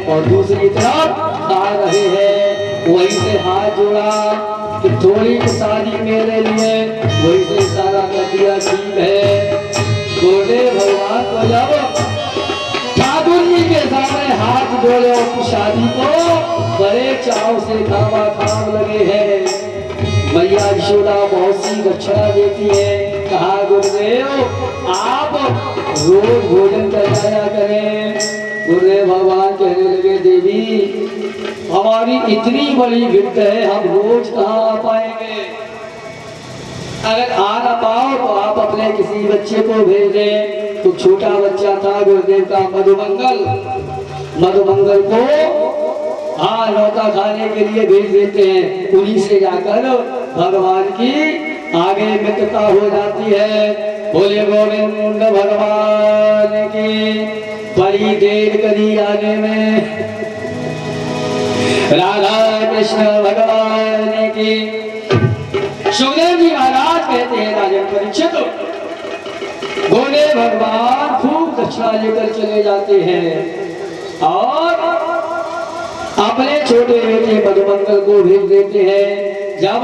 और दूसरी तरफ खा रहे हैं। वहीं से हाथ जोड़ा कि थोड़ी शादी मेरे लिए, वहीं से इशारा कर दिया ठीक है। गुरुदेव भगवान को जब ठाकुर जी के सामने हाथ जोड़े और शादी को बड़े चाव से खावा खाम लगे हैं। मैया यशोदा बहुत सी दक्षिणा देती है। कहा गुरुदेव आप रोज भोजन कराया करें। गुरुदेव भगवान कहने लगे देवी हमारी इतनी बड़ी गिफ्ट है, हम रोज कहाँ आ पाएंगे। अगर आ ना पाओ तो आप अपने किसी बच्चे को भेज दें। तो छोटा बच्चा था गुरुदेव का मधुमंगल, मधुमंगल को हाँ लौटा खाने के लिए भेज देते हैं। उन्हीं से जाकर भगवान की आगे मित्रता हो जाती है। बोले गोविंद भगवान की। बड़ी देर करी आने में, राधा कृष्ण भगवान की। सुखदेव जी महाराज कहते हैं राजन परीक्षित बोले भगवान खूब दक्षिणा लेकर चले जाते हैं और अपने छोटे बेटे मधुमंगल को भेज देते हैं। जब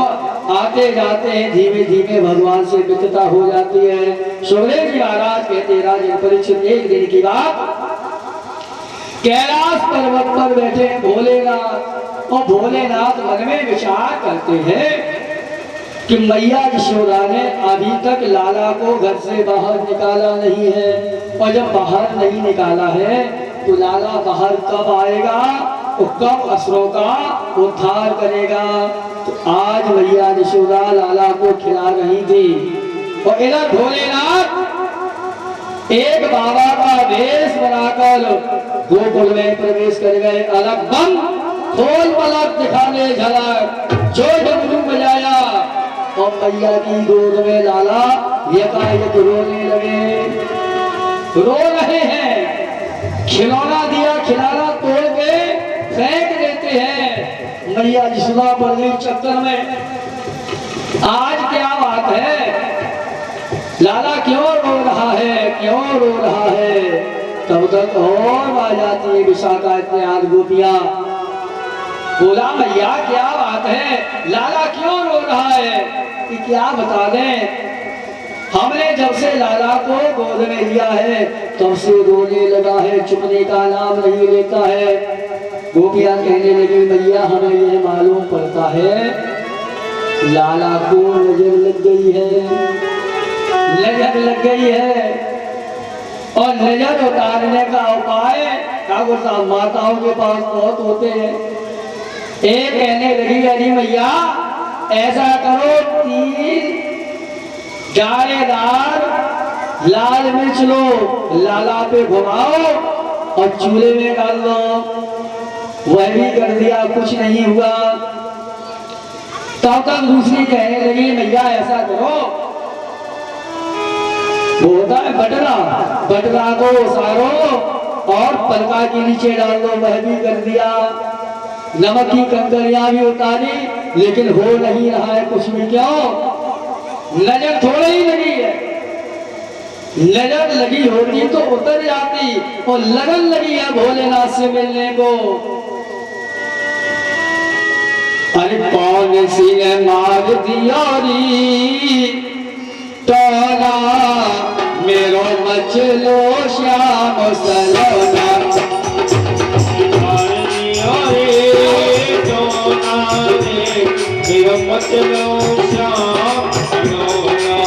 आते जाते हैं धीमे धीमे भगवान से मित्रता हो जाती है। सुखदेव जी महाराज कहते हैं राजन परीक्षित एक दिन की बात, कैलाश पर्वत पर बैठे भोलेनाथ और भोलेनाथ मन में विचार करते हैं कि मैया यशोदा ने अभी तक लाला को घर से बाहर निकाला नहीं है और जब बाहर नहीं निकाला है तो लाला बाहर कब आएगा और कब असुरों का उद्धार करेगा। तो आज मैया यशोदा लाला को खिला रही थी और इधर भोलेनाथ एक बाबा का वेश बनाकर गोकुल में प्रवेश कर गए। अलग बम खोल पलक दिखाने झलक जो डमरू बजाया और मैया की गोद में लाला यकायक रोने लगे। रो रहे हैं, खिलौना दिया खिलाना तोड़ के फेंक देते हैं। मैया यशोदा बड़ी चक्कर में आज क्या बात है, लाला क्यों रो रहा है, क्यों रो रहा है। तब तक और आ जाती है विशाखा इत्यादि गोपियां। बोला मैया क्या बात है, लाला क्यों रो रहा है कि क्या बता दें। हमने जब से लाला को गोद में लिया है तब से रोने लगा है, चुपने का नाम नहीं लेता है। गोपियां कहने लगी मैया हमें यह मालूम पड़ता है लाला को नजर लग गई है, नजर लग गई है और नजर उतारने का उपाय ठाकुर साहब माताओं के पास बहुत होते हैं। एक कहने लगी अरे मैया ऐसा करो 3 जारेदार लाल मिर्च लो, लाला पे घुमाओ और चूल्हे में डाल दो। वह भी कर दिया, कुछ नहीं हुआ। तब तक दूसरी कहने लगी मैया ऐसा करो, वो होता है बटरा, बटरा को उसारो और पलका के नीचे डाल दो। वह भी कर दिया। नमक की कंकरियां भी उतारी लेकिन हो नहीं रहा है कुछ भी। क्यों? नजर थोड़ी ही लगी है, नजर लगी होती तो उतर जाती और लगन लगी है भोलेनाथ से मिलने को। अरे कौन सी ने मार दिया टोला मेरो मचलो श्याम सलोना। मेरो मचलो श्याम सलोना।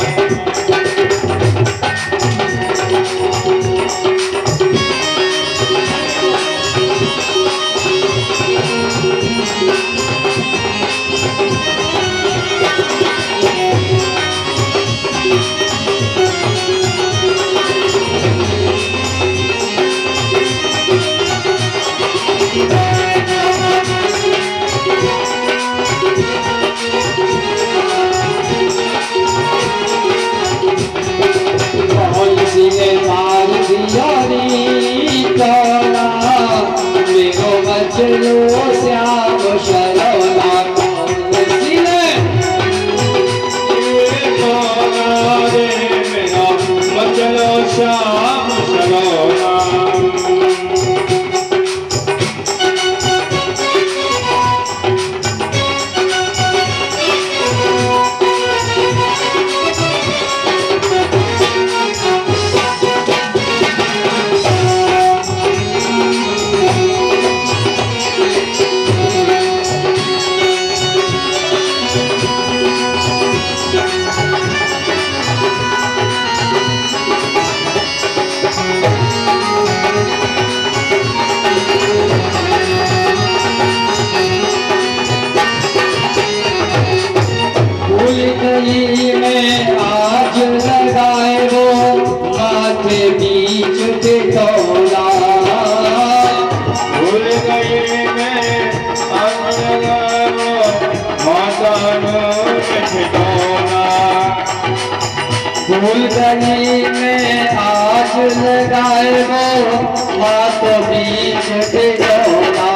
मचलो श्याम सलोना। मचलो श्याम सलोना। फूलकली में आज लगाए वो माँ को बीच भिगोना।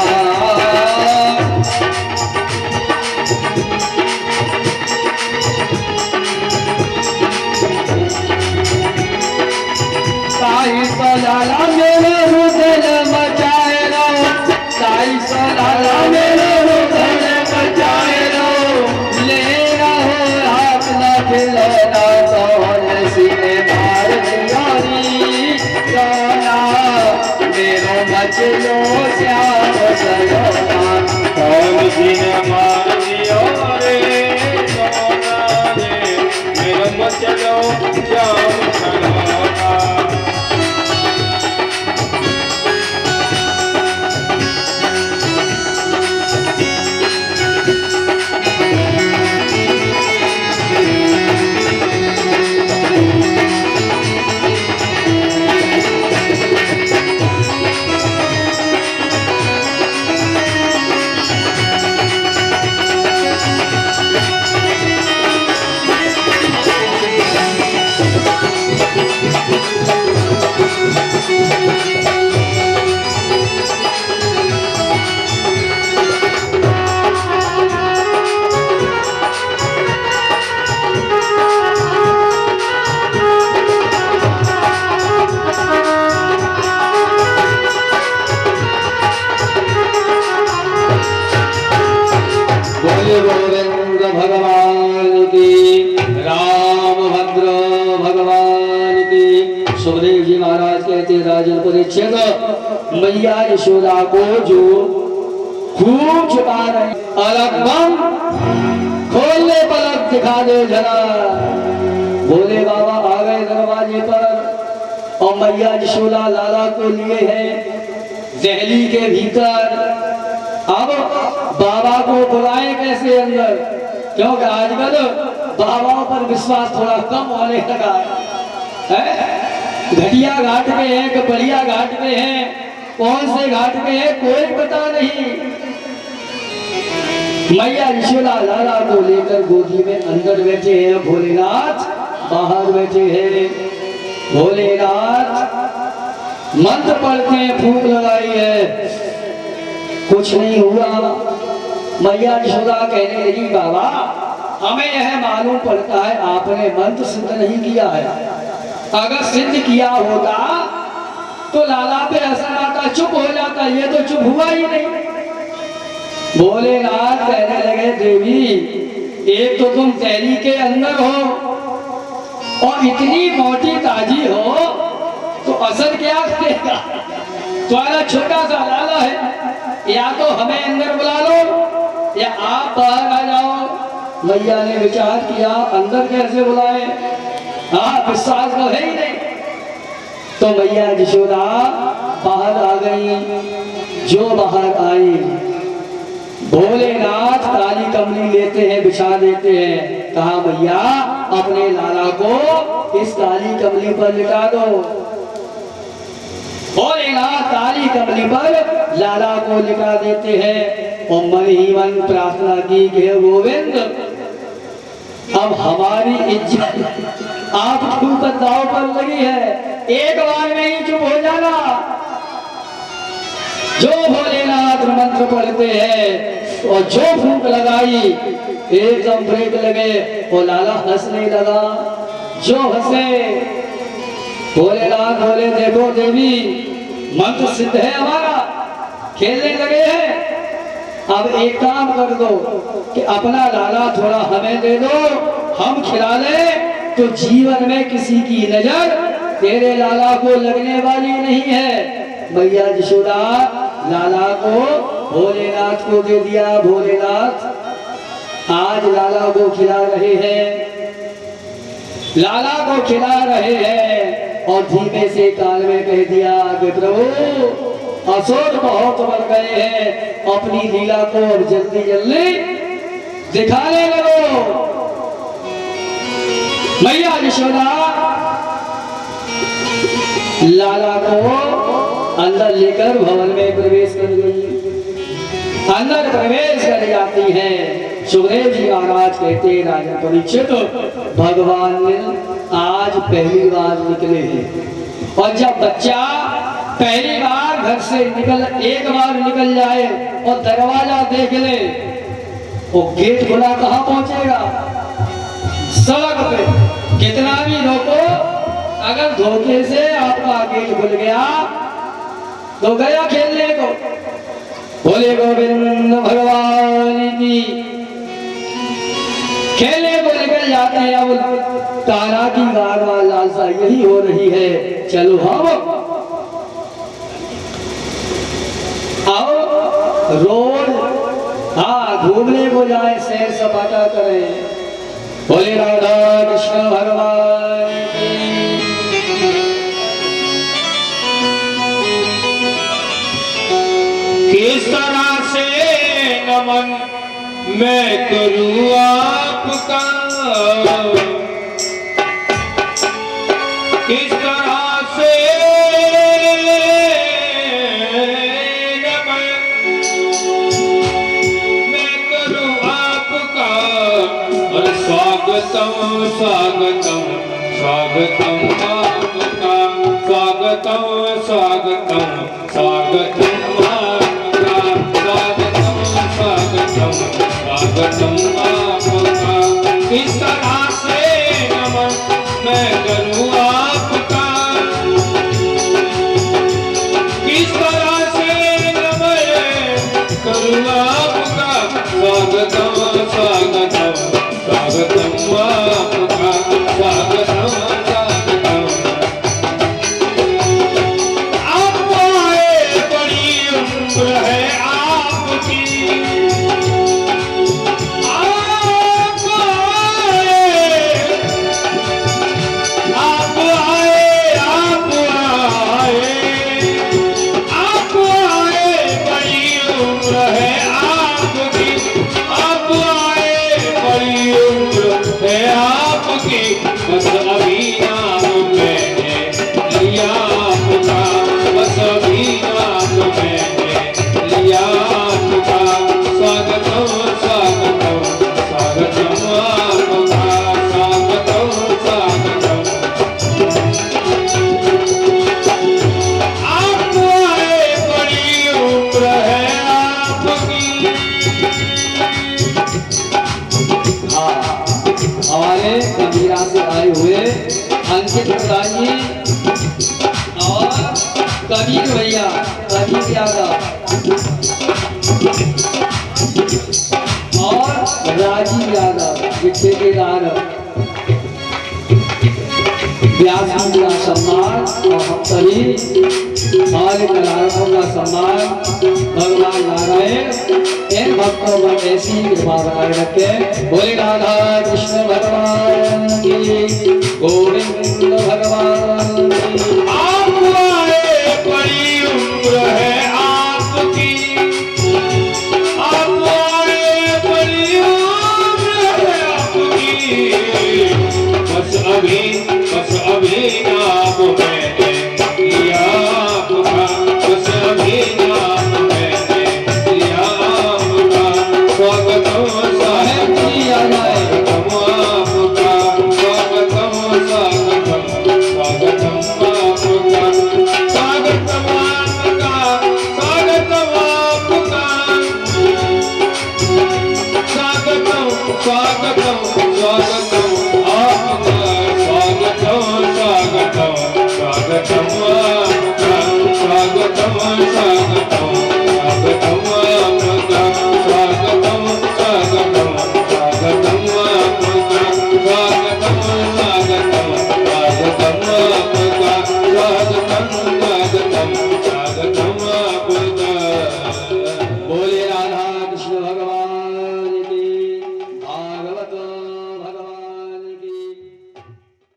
साई सलाला मेरे हृदय मचाए रो, साई सलाला मेरे हृदय मचाए रो, ले रहो हाथ न खिलौना कौन सीने मार दियारी गाना, मेरो मचलो श्याम सलोना, कौन सीने मार दिया रे गाना रे, मेरो मचलो श्याम सलोना। गोविंद भगवान की, रामभद्र भगवान की। सुखदेव जी महाराज कहते राजन परीक्षित, मैया यशोदा को जो खूब छुपा रहे, अलग खोलने पलक दिखा दे जरा। भोले बाबा आ गए दरवाजे पर और मैया यशोदा लाला को लिए हैं दहली के भीतर। अब बाबा को बुलाए कैसे अंदर, क्योंकि आजकल बाबाओं पर विश्वास थोड़ा कम होने लगा है। घटिया घाट पे है कि बढ़िया घाट पे है, कौन से घाट पे है कोई पता नहीं। मैया यशोदा लाला को लेकर गोदी में अंदर बैठे हैं, भोलेनाथ बाहर बैठे हैं। भोलेनाथ मंत्र पढ़ते हैं, फूंक लगाई है, कुछ नहीं हुआ। मैया यशोदा कहने लगी बाबा हमें यह मालूम पड़ता है आपने मंत्र सिद्ध नहीं किया है, अगर सिद्ध किया होता तो लाला पे असर आता, चुप हो जाता, ये तो चुप हुआ ही नहीं। भोलेनाथ कहने लगे देवी एक तो तुम तैली के अंदर हो और इतनी मोटी ताजी हो तो असर क्या करेगा, तुम्हारा छोटा सा लाला है, या तो हमें अंदर बुला लो या आप बाहर आ जाओ। मैया ने विचार किया अंदर कैसे बुलाए, हाँ विश्वास तो है ही नहीं। तो मैया यशोदा बाहर आ गई। जो बाहर आई भोलेनाथ काली कमली लेते हैं, बिछा देते हैं, कहा मैया अपने लाला को इस काली कमली पर लिटा दो। भोलेनाथ काली कमली पर लाला को लिटा देते हैं और मन ही मन प्रार्थना की कि गोविंद अब हमारी इज्जत आपके ऊपर दांव पर लगी है, एक बार में ही चुप हो जाना। जो भोलेनाथ मंत्र पढ़ते हैं और जो फूंक लगाई एकदम ब्रेक लगे और लाला हंसने लगा। जो हंसे भोलेनाथ बोले देखो देवी मंत्र सिद्ध है हमारा, खेलने लगे हैं। अब एक काम कर दो कि अपना लाला थोड़ा हमें दे दो, हम खिला ले तो जीवन में किसी की नजर तेरे लाला को लगने वाली नहीं है। मैया यशोदा लाला को भोलेनाथ को दे दिया। भोलेनाथ आज लाला को खिला रहे हैं, लाला को खिला रहे हैं और धीमे से कान में कह दिया कि प्रभु असुर बहुत बढ़ गए हैं, अपनी लीला को अब जल्दी जल्दी दिखाने लगो। मैया यशोदा लाला को अंदर लेकर भवन में प्रवेश कर गई। अंदर प्रवेश कर जाती है। सुखदेव जी महाराज कहते हैं राजा परीक्षित, भगवान ने आज पहली बार निकले हैं, और जब बच्चा पहली बार घर से एक बार निकल जाए और दरवाजा देख ले, वो गेट खुला कहाँ पहुंचेगा? सड़क पे कितना भी रोको, अगर धोखे से आपका गेट खुल गया तो गया खेलने को। बोले गोविंद भगवान की। खेलने को निकल जाते हैं। अब तारा की गाढ़ा लालसा यही हो रही है, चलो हम आओ रोड घूमने को जाए, सैर सपाटा करें। बोले राधा कृष्ण भगवान की। किस तरह से नमन मैं करूँ आपका, किस तरह से नमन मैं करूँ आपका। और स्वागतम स्वागतम स्वागतम आपका, स्वागतम स्वागतम स्वागतम स्वागतम आपका। किस तरह से नमन मैं करूँ आपका, किस तरह से नमन करूँ आपका। स्वागतम स्वागतम स्वागतम आपका, स्वागतम स्वागतम। आप आए बड़ी उम्र है आपकी, बस अभी नाम मैंने लिया आपका, बस अभी नाम मैंने लिया आपका। स्वागतम स्वागतम स्वागतम आपका, स्वागतम स्वागतम। आप आए बड़ी उम्र है आपकी। हमारे कबीरा से आए हुए अंकित प्रधान जी और कबीर भैया, कबीर यादव और राजीव यादव, ये ठेकेदार व्यास जी का सम्मान, और हम सभी हमारे कलाकारों का सम्मान भगवान नारायण इन भक्तों पर ऐसी कृपा बनाए रखे। बोले राधा कृष्ण भगवान की, गोविंद भगवान की। आप आए बड़ी उम्र है आपकी, आप आए बड़ी उम्र है आपकी। बस अभी नाम मैंने लिया आपका, बस अभी नाम मैंने लिया आपका। स्वागतम स्वागतम स्वागतम आपका, स्वागतम स्वागतम स्वागतम आपका, स्वागतम आपका, स्वागतम आपका, स्वागतम स्वागतम